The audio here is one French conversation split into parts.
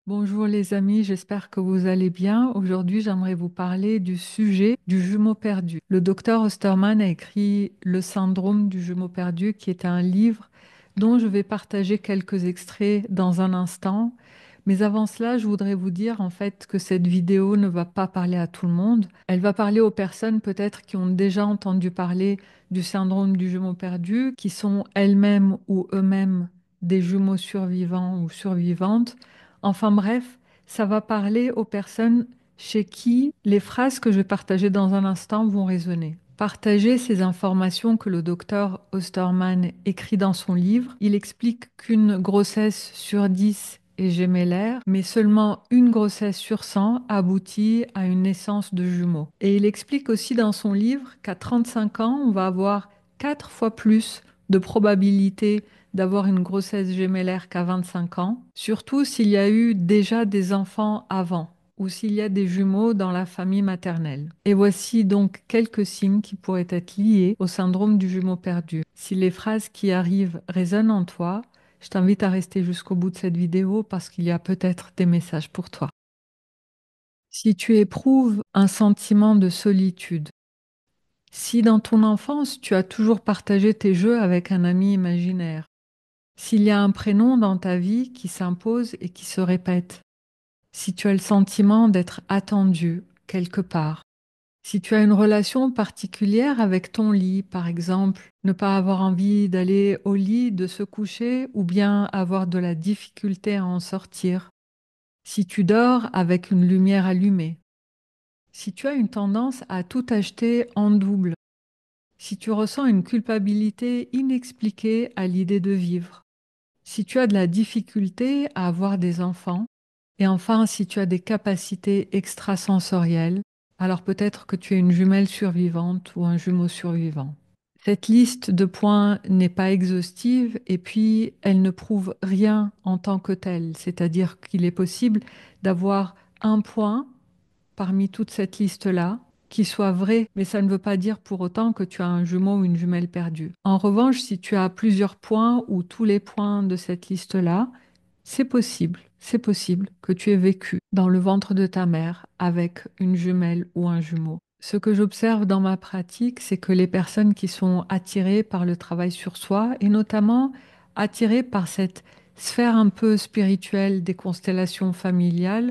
Bonjour les amis, j'espère que vous allez bien. Aujourd'hui, j'aimerais vous parler du sujet du jumeau perdu. Le docteur Osterman a écrit Le syndrome du jumeau perdu, qui est un livre dont je vais partager quelques extraits dans un instant. Mais avant cela, je voudrais vous dire en fait que cette vidéo ne va pas parler à tout le monde. Elle va parler aux personnes peut-être qui ont déjà entendu parler du syndrome du jumeau perdu, qui sont elles-mêmes ou eux-mêmes des jumeaux survivants ou survivantes. Enfin bref, ça va parler aux personnes chez qui les phrases que je vais partager dans un instant vont résonner. Partager ces informations que le docteur Osterman écrit dans son livre, il explique qu'une grossesse sur 10 est gémellaire, mais seulement une grossesse sur 100 aboutit à une naissance de jumeaux. Et il explique aussi dans son livre qu'à 35 ans, on va avoir 4 fois plus de probabilité d'avoir une grossesse gémellaire qu'à 25 ans, surtout s'il y a eu déjà des enfants avant ou s'il y a des jumeaux dans la famille maternelle. Et voici donc quelques signes qui pourraient être liés au syndrome du jumeau perdu. Si les phrases qui arrivent résonnent en toi, je t'invite à rester jusqu'au bout de cette vidéo parce qu'il y a peut-être des messages pour toi. Si tu éprouves un sentiment de solitude, si dans ton enfance tu as toujours partagé tes jeux avec un ami imaginaire, s'il y a un prénom dans ta vie qui s'impose et qui se répète, si tu as le sentiment d'être attendu quelque part, si tu as une relation particulière avec ton lit, par exemple, ne pas avoir envie d'aller au lit, de se coucher, ou bien avoir de la difficulté à en sortir, si tu dors avec une lumière allumée, si tu as une tendance à tout acheter en double, si tu ressens une culpabilité inexpliquée à l'idée de vivre, si tu as de la difficulté à avoir des enfants, et enfin si tu as des capacités extrasensorielles, alors peut-être que tu es une jumelle survivante ou un jumeau survivant. Cette liste de points n'est pas exhaustive et puis elle ne prouve rien en tant que telle, c'est-à-dire qu'il est possible d'avoir un point parmi toute cette liste-là qui soit vrai, mais ça ne veut pas dire pour autant que tu as un jumeau ou une jumelle perdue. En revanche, si tu as plusieurs points ou tous les points de cette liste-là, c'est possible que tu aies vécu dans le ventre de ta mère avec une jumelle ou un jumeau. Ce que j'observe dans ma pratique, c'est que les personnes qui sont attirées par le travail sur soi, et notamment attirées par cette sphère un peu spirituelle des constellations familiales,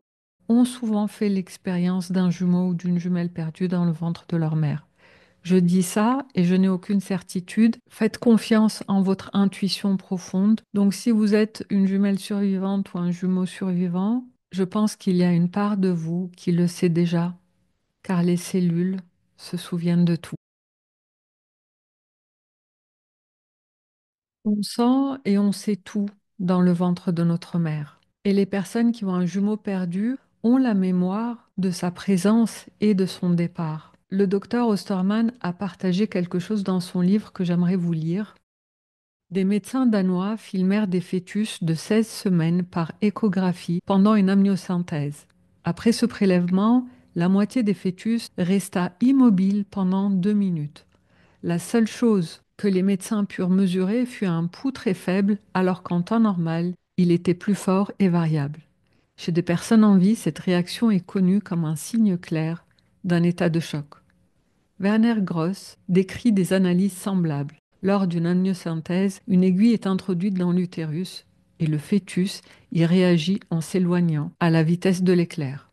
ont souvent fait l'expérience d'un jumeau ou d'une jumelle perdue dans le ventre de leur mère. Je dis ça et je n'ai aucune certitude. Faites confiance en votre intuition profonde. Donc si vous êtes une jumelle survivante ou un jumeau survivant, je pense qu'il y a une part de vous qui le sait déjà, car les cellules se souviennent de tout. On sent et on sait tout dans le ventre de notre mère. Et les personnes qui ont un jumeau perdu ont la mémoire de sa présence et de son départ. Le docteur Osterman a partagé quelque chose dans son livre que j'aimerais vous lire. Des médecins danois filmèrent des fœtus de 16 semaines par échographie pendant une amniosynthèse. Après ce prélèvement, la moitié des fœtus resta immobile pendant 2 minutes. La seule chose que les médecins purent mesurer fut un pouls très faible, alors qu'en temps normal, il était plus fort et variable. Chez des personnes en vie, cette réaction est connue comme un signe clair d'un état de choc. Werner Gross décrit des analyses semblables. Lors d'une amniosynthèse, une aiguille est introduite dans l'utérus et le fœtus y réagit en s'éloignant à la vitesse de l'éclair.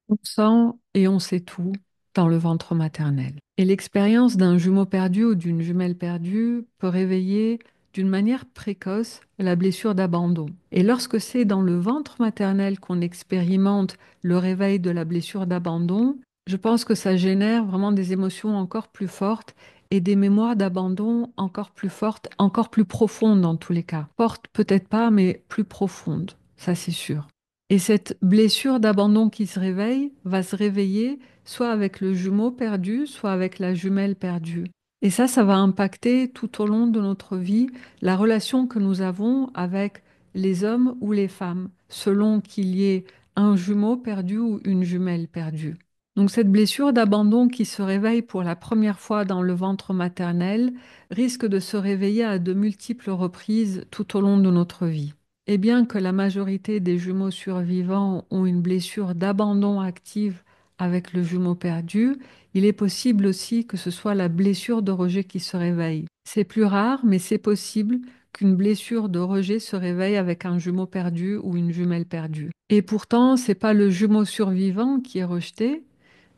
On sent et on sait tout dans le ventre maternel. Et l'expérience d'un jumeau perdu ou d'une jumelle perdue peut réveiller d'une manière précoce la blessure d'abandon. Et lorsque c'est dans le ventre maternel qu'on expérimente le réveil de la blessure d'abandon, je pense que ça génère vraiment des émotions encore plus fortes et des mémoires d'abandon encore plus fortes, encore plus profondes dans tous les cas. Fortes peut-être pas, mais plus profondes, ça c'est sûr. Et cette blessure d'abandon qui se réveille va se réveiller soit avec le jumeau perdu, soit avec la jumelle perdue. Et ça va impacter tout au long de notre vie la relation que nous avons avec les hommes ou les femmes, selon qu'il y ait un jumeau perdu ou une jumelle perdue. Donc cette blessure d'abandon qui se réveille pour la première fois dans le ventre maternel risque de se réveiller à de multiples reprises tout au long de notre vie. Et bien que la majorité des jumeaux survivants ont une blessure d'abandon active avec le jumeau perdu, il est possible aussi que ce soit la blessure de rejet qui se réveille. C'est plus rare, mais c'est possible qu'une blessure de rejet se réveille avec un jumeau perdu ou une jumelle perdue. Et pourtant, c'est pas le jumeau survivant qui est rejeté,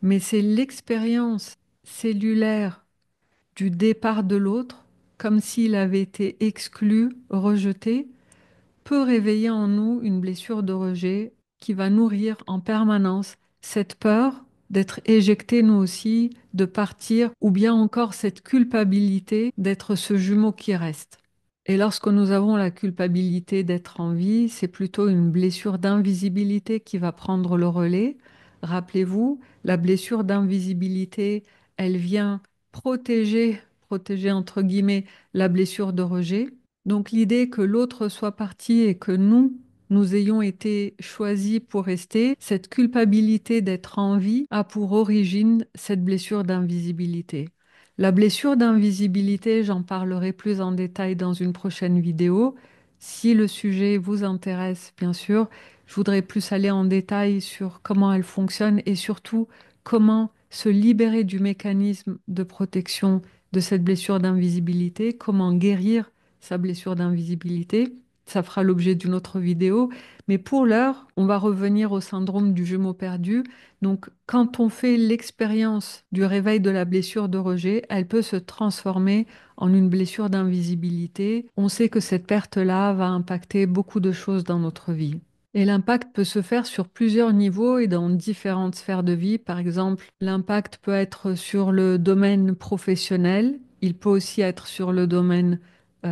mais c'est l'expérience cellulaire du départ de l'autre, comme s'il avait été exclu, rejeté, peut réveiller en nous une blessure de rejet qui va nourrir en permanence cette peur d'être éjecté nous aussi, de partir, ou bien encore cette culpabilité d'être ce jumeau qui reste. Et lorsque nous avons la culpabilité d'être en vie, c'est plutôt une blessure d'invisibilité qui va prendre le relais. Rappelez-vous, la blessure d'invisibilité, elle vient protéger entre guillemets la blessure de rejet. Donc l'idée que l'autre soit parti et que nous ayons été choisis pour rester, cette culpabilité d'être en vie a pour origine cette blessure d'invisibilité. La blessure d'invisibilité, j'en parlerai plus en détail dans une prochaine vidéo. Si le sujet vous intéresse, bien sûr, je voudrais plus aller en détail sur comment elle fonctionne et surtout comment se libérer du mécanisme de protection de cette blessure d'invisibilité, comment guérir sa blessure d'invisibilité. Ça fera l'objet d'une autre vidéo. Mais pour l'heure, on va revenir au syndrome du jumeau perdu. Donc, quand on fait l'expérience du réveil de la blessure de rejet, elle peut se transformer en une blessure d'invisibilité. On sait que cette perte-là va impacter beaucoup de choses dans notre vie. Et l'impact peut se faire sur plusieurs niveaux et dans différentes sphères de vie. Par exemple, l'impact peut être sur le domaine professionnel, il peut aussi être sur le domaine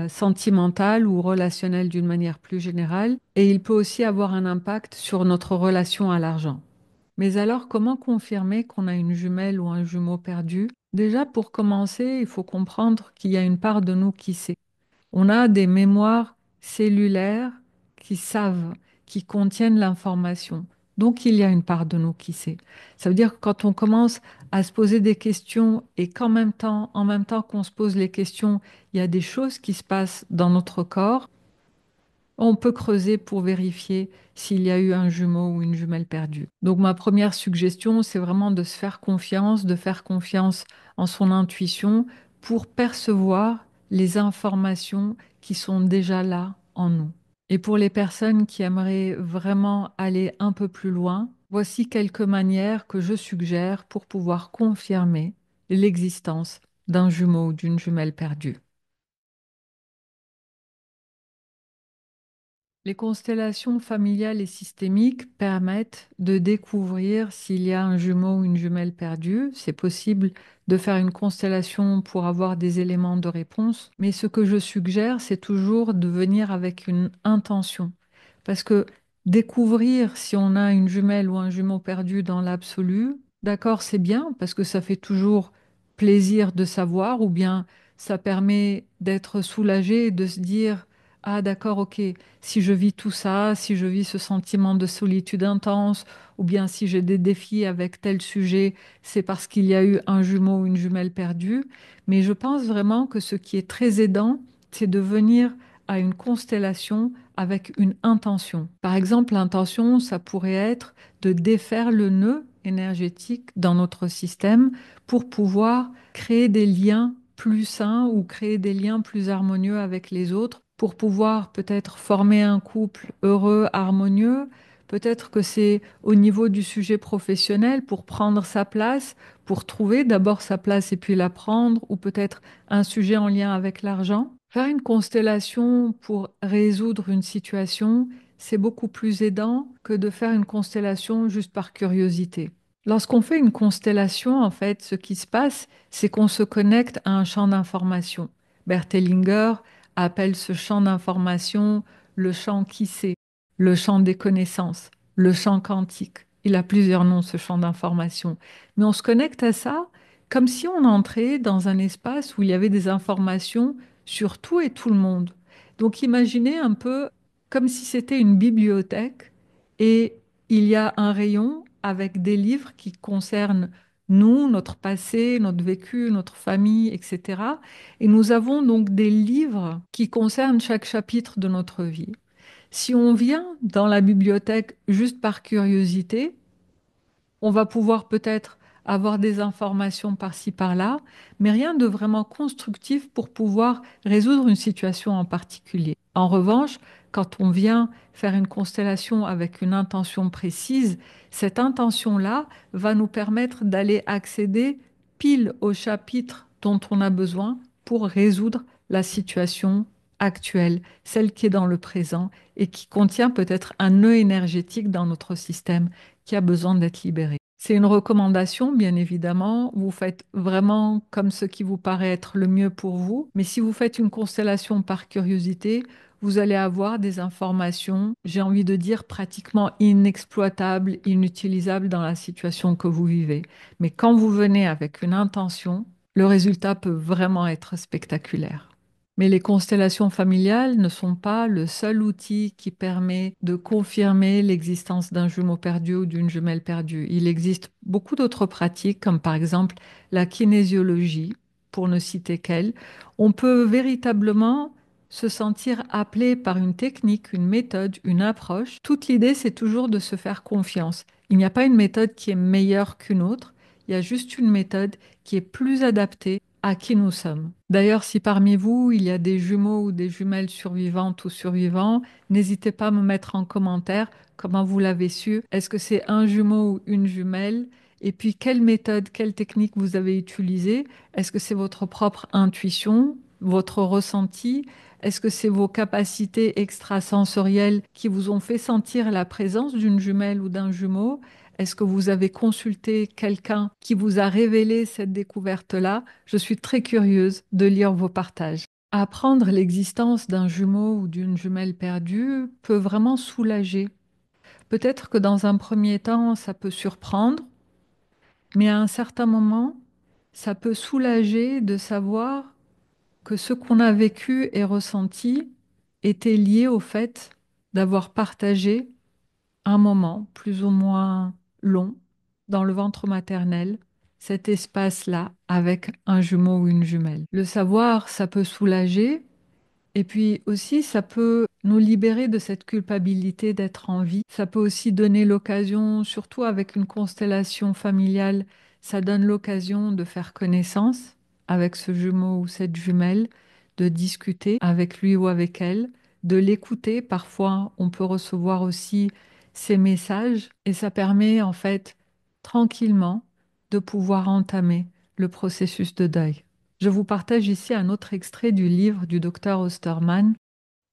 sentimental ou relationnel d'une manière plus générale, et il peut aussi avoir un impact sur notre relation à l'argent. Mais alors, comment confirmer qu'on a une jumelle ou un jumeau perdu? Déjà, pour commencer, il faut comprendre qu'il y a une part de nous qui sait. On a des mémoires cellulaires qui savent, qui contiennent l'information. Donc, il y a une part de nous qui sait. Ça veut dire que quand on commence à se poser des questions et en même temps qu'on se pose les questions, il y a des choses qui se passent dans notre corps, on peut creuser pour vérifier s'il y a eu un jumeau ou une jumelle perdue. Donc ma première suggestion, c'est vraiment de se faire confiance, de faire confiance en son intuition pour percevoir les informations qui sont déjà là en nous. Et pour les personnes qui aimeraient vraiment aller un peu plus loin, voici quelques manières que je suggère pour pouvoir confirmer l'existence d'un jumeau ou d'une jumelle perdue. Les constellations familiales et systémiques permettent de découvrir s'il y a un jumeau ou une jumelle perdue. C'est possible de faire une constellation pour avoir des éléments de réponse, mais ce que je suggère, c'est toujours de venir avec une intention. Parce que découvrir si on a une jumelle ou un jumeau perdu dans l'absolu, d'accord, c'est bien, parce que ça fait toujours plaisir de savoir, ou bien ça permet d'être soulagé et de se dire, ah d'accord, ok, si je vis tout ça, si je vis ce sentiment de solitude intense, ou bien si j'ai des défis avec tel sujet, c'est parce qu'il y a eu un jumeau ou une jumelle perdue. Mais je pense vraiment que ce qui est très aidant, c'est de venir à une constellation avec une intention. Par exemple, l'intention, ça pourrait être de défaire le nœud énergétique dans notre système pour pouvoir créer des liens plus sains ou créer des liens plus harmonieux avec les autres pour pouvoir peut-être former un couple heureux, harmonieux. Peut-être que c'est au niveau du sujet professionnel pour prendre sa place, pour trouver d'abord sa place et puis la prendre, ou peut-être un sujet en lien avec l'argent. Faire une constellation pour résoudre une situation, c'est beaucoup plus aidant que de faire une constellation juste par curiosité. Lorsqu'on fait une constellation, en fait, ce qui se passe, c'est qu'on se connecte à un champ d'information. Bert Hellinger appelle ce champ d'information le champ qui sait, le champ des connaissances, le champ quantique. Il a plusieurs noms, ce champ d'information. Mais on se connecte à ça comme si on entrait dans un espace où il y avait des informations sur tout et tout le monde. Donc imaginez un peu comme si c'était une bibliothèque et il y a un rayon avec des livres qui concernent nous, notre passé, notre vécu, notre famille, etc. Et nous avons donc des livres qui concernent chaque chapitre de notre vie. Si on vient dans la bibliothèque juste par curiosité, on va pouvoir peut-être avoir des informations par-ci, par-là, mais rien de vraiment constructif pour pouvoir résoudre une situation en particulier. En revanche, quand on vient faire une constellation avec une intention précise, cette intention-là va nous permettre d'aller accéder pile au chapitre dont on a besoin pour résoudre la situation actuelle, celle qui est dans le présent et qui contient peut-être un nœud énergétique dans notre système qui a besoin d'être libéré. C'est une recommandation, bien évidemment. Vous faites vraiment comme ce qui vous paraît être le mieux pour vous. Mais si vous faites une constellation par curiosité, vous allez avoir des informations, j'ai envie de dire, pratiquement inexploitables, inutilisables dans la situation que vous vivez. Mais quand vous venez avec une intention, le résultat peut vraiment être spectaculaire. Mais les constellations familiales ne sont pas le seul outil qui permet de confirmer l'existence d'un jumeau perdu ou d'une jumelle perdue. Il existe beaucoup d'autres pratiques, comme par exemple la kinésiologie, pour ne citer qu'elle. On peut véritablement se sentir appelé par une technique, une méthode, une approche. Toute l'idée, c'est toujours de se faire confiance. Il n'y a pas une méthode qui est meilleure qu'une autre, il y a juste une méthode qui est plus adaptée à qui nous sommes. D'ailleurs, si parmi vous, il y a des jumeaux ou des jumelles survivantes ou survivants, n'hésitez pas à me mettre en commentaire comment vous l'avez su. Est-ce que c'est un jumeau ou une jumelle? Et puis, quelle méthode, quelle technique vous avez utilisée? Est-ce que c'est votre propre intuition, votre ressenti? Est-ce que c'est vos capacités extrasensorielles qui vous ont fait sentir la présence d'une jumelle ou d'un jumeau? Est-ce que vous avez consulté quelqu'un qui vous a révélé cette découverte-là? Je suis très curieuse de lire vos partages. Apprendre l'existence d'un jumeau ou d'une jumelle perdue peut vraiment soulager. Peut-être que dans un premier temps, ça peut surprendre, mais à un certain moment, ça peut soulager de savoir que ce qu'on a vécu et ressenti était lié au fait d'avoir partagé un moment plus ou moins long dans le ventre maternel, cet espace-là avec un jumeau ou une jumelle. Le savoir, ça peut soulager et puis aussi ça peut nous libérer de cette culpabilité d'être en vie. Ça peut aussi donner l'occasion, surtout avec une constellation familiale, ça donne l'occasion de faire connaissance avec ce jumeau ou cette jumelle, de discuter avec lui ou avec elle, de l'écouter. Parfois, on peut recevoir aussi ces messages et ça permet en fait tranquillement de pouvoir entamer le processus de deuil. Je vous partage ici un autre extrait du livre du docteur Osterman.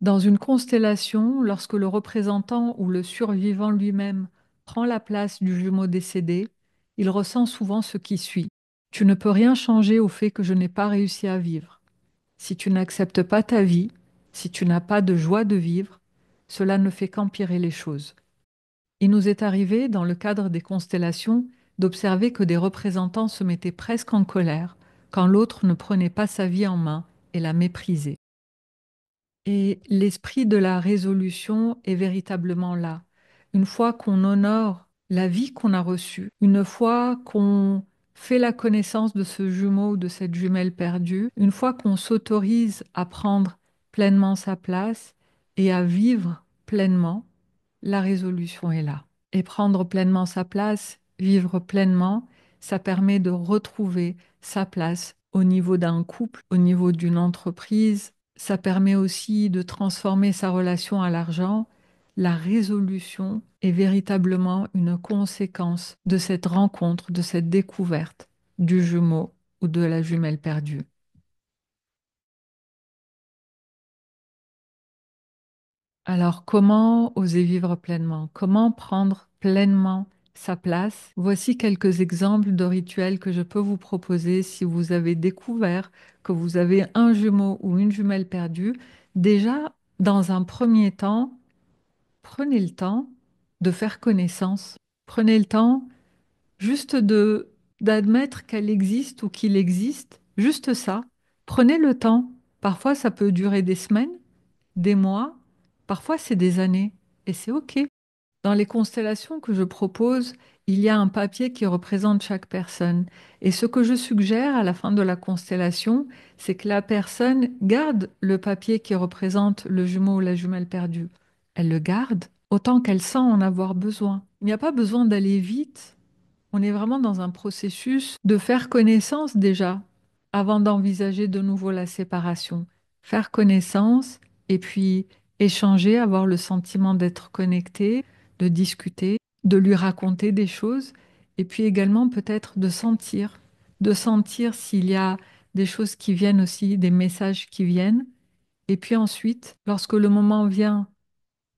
Dans une constellation, lorsque le représentant ou le survivant lui-même prend la place du jumeau décédé, il ressent souvent ce qui suit. Tu ne peux rien changer au fait que je n'ai pas réussi à vivre. Si tu n'acceptes pas ta vie, si tu n'as pas de joie de vivre, cela ne fait qu'empirer les choses. Il nous est arrivé, dans le cadre des constellations, d'observer que des représentants se mettaient presque en colère quand l'autre ne prenait pas sa vie en main et la méprisait. Et l'esprit de la résolution est véritablement là. Une fois qu'on honore la vie qu'on a reçue, une fois qu'on fait la connaissance de ce jumeau ou de cette jumelle perdue, une fois qu'on s'autorise à prendre pleinement sa place et à vivre pleinement, la résolution est là. Et prendre pleinement sa place, vivre pleinement, ça permet de retrouver sa place au niveau d'un couple, au niveau d'une entreprise. Ça permet aussi de transformer sa relation à l'argent. La résolution est véritablement une conséquence de cette rencontre, de cette découverte du jumeau ou de la jumelle perdue. Alors, comment oser vivre pleinement? Comment prendre pleinement sa place? Voici quelques exemples de rituels que je peux vous proposer si vous avez découvert que vous avez un jumeau ou une jumelle perdue. Déjà, dans un premier temps, prenez le temps de faire connaissance. Prenez le temps juste de d'admettre qu'elle existe ou qu'il existe. Juste ça. Prenez le temps. Parfois, ça peut durer des semaines, des mois, parfois c'est des années, et c'est OK. Dans les constellations que je propose, il y a un papier qui représente chaque personne. Et ce que je suggère à la fin de la constellation, c'est que la personne garde le papier qui représente le jumeau ou la jumelle perdue. elle le garde autant qu'elle sent en avoir besoin. Il n'y a pas besoin d'aller vite. On est vraiment dans un processus de faire connaissance déjà avant d'envisager de nouveau la séparation. Faire connaissance et puis échanger, avoir le sentiment d'être connecté, de discuter, de lui raconter des choses et puis également peut-être de sentir s'il y a des choses qui viennent aussi, des messages qui viennent. Et puis ensuite, lorsque le moment vient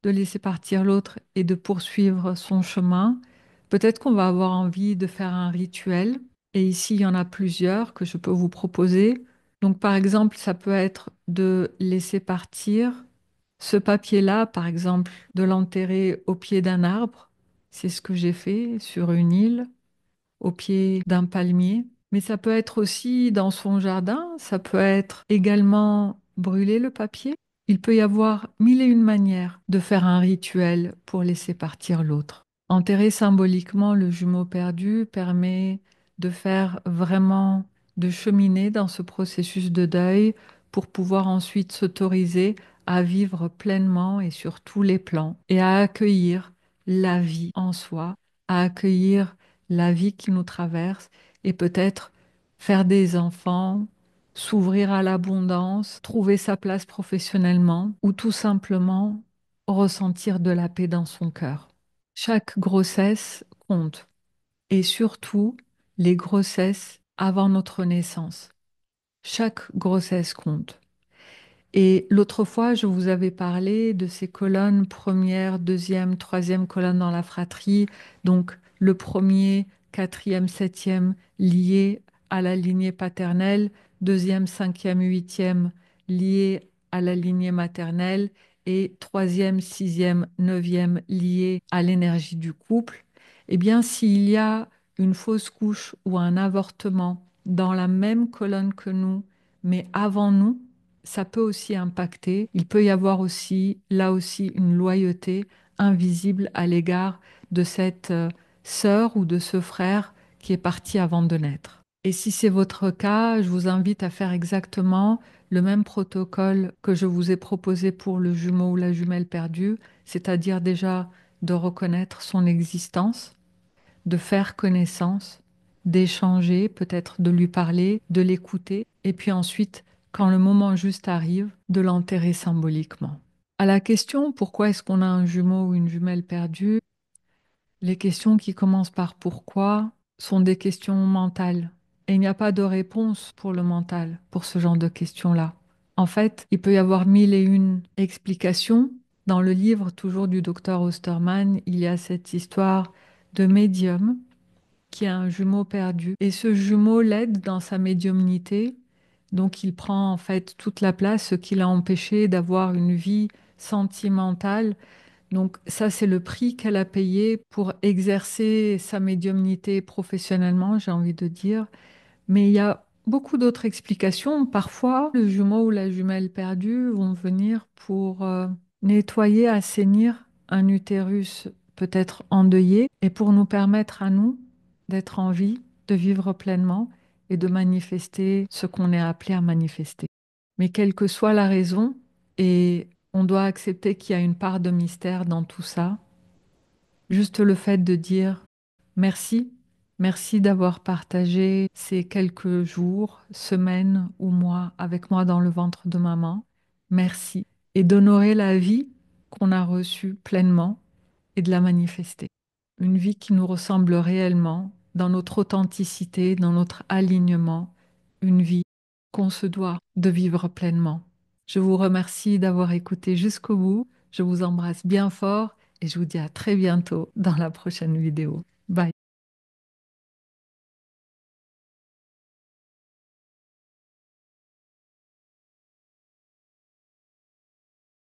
de laisser partir l'autre et de poursuivre son chemin. Peut-être qu'on va avoir envie de faire un rituel. Et ici, il y en a plusieurs que je peux vous proposer. Donc, par exemple, ça peut être de laisser partir ce papier-là, par exemple, de l'enterrer au pied d'un arbre. C'est ce que j'ai fait sur une île au pied d'un palmier. Mais ça peut être aussi dans son jardin, ça peut être également brûler le papier. Il peut y avoir mille et une manières de faire un rituel pour laisser partir l'autre. Enterrer symboliquement le jumeau perdu permet de faire vraiment, de cheminer dans ce processus de deuil pour pouvoir ensuite s'autoriser à vivre pleinement et sur tous les plans et à accueillir la vie en soi, à accueillir la vie qui nous traverse et peut-être faire des enfants, s'ouvrir à l'abondance, trouver sa place professionnellement ou tout simplement ressentir de la paix dans son cœur. Chaque grossesse compte et surtout les grossesses avant notre naissance. Chaque grossesse compte. Et l'autre fois, je vous avais parlé de ces colonnes première, deuxième, troisième colonne dans la fratrie. Donc le premier, quatrième, septième lié à la lignée paternelle, deuxième, cinquième, huitième lié à la lignée maternelle et troisième, sixième, neuvième lié à l'énergie du couple. Eh bien, s'il y a une fausse couche ou un avortement dans la même colonne que nous, mais avant nous, ça peut aussi impacter. Il peut y avoir aussi, là aussi, une loyauté invisible à l'égard de cette sœur ou de ce frère qui est parti avant de naître. Et si c'est votre cas, je vous invite à faire exactement le même protocole que je vous ai proposé pour le jumeau ou la jumelle perdue, c'est-à-dire déjà de reconnaître son existence, de faire connaissance, d'échanger, peut-être de lui parler, de l'écouter, et puis ensuite, quand le moment juste arrive, de l'enterrer symboliquement. À la question pourquoi est-ce qu'on a un jumeau ou une jumelle perdue, les questions qui commencent par pourquoi sont des questions mentales. Et il n'y a pas de réponse pour le mental, pour ce genre de questions-là. En fait, il peut y avoir mille et une explications. Dans le livre, toujours du docteur Osterman, il y a cette histoire de médium qui a un jumeau perdu. Et ce jumeau l'aide dans sa médiumnité. Donc il prend en fait toute la place, ce qui l'a empêché d'avoir une vie sentimentale. Donc ça, c'est le prix qu'elle a payé pour exercer sa médiumnité professionnellement, j'ai envie de dire. Mais il y a beaucoup d'autres explications. Parfois, le jumeau ou la jumelle perdue vont venir pour nettoyer, assainir un utérus peut-être endeuillé et pour nous permettre à nous d'être en vie, de vivre pleinement et de manifester ce qu'on est appelé à manifester. Mais quelle que soit la raison, et on doit accepter qu'il y a une part de mystère dans tout ça, juste le fait de dire merci, merci d'avoir partagé ces quelques jours, semaines ou mois avec moi dans le ventre de maman. Merci. Et d'honorer la vie qu'on a reçue pleinement et de la manifester. Une vie qui nous ressemble réellement, dans notre authenticité, dans notre alignement. Une vie qu'on se doit de vivre pleinement. Je vous remercie d'avoir écouté jusqu'au bout. Je vous embrasse bien fort et je vous dis à très bientôt dans la prochaine vidéo. Bye.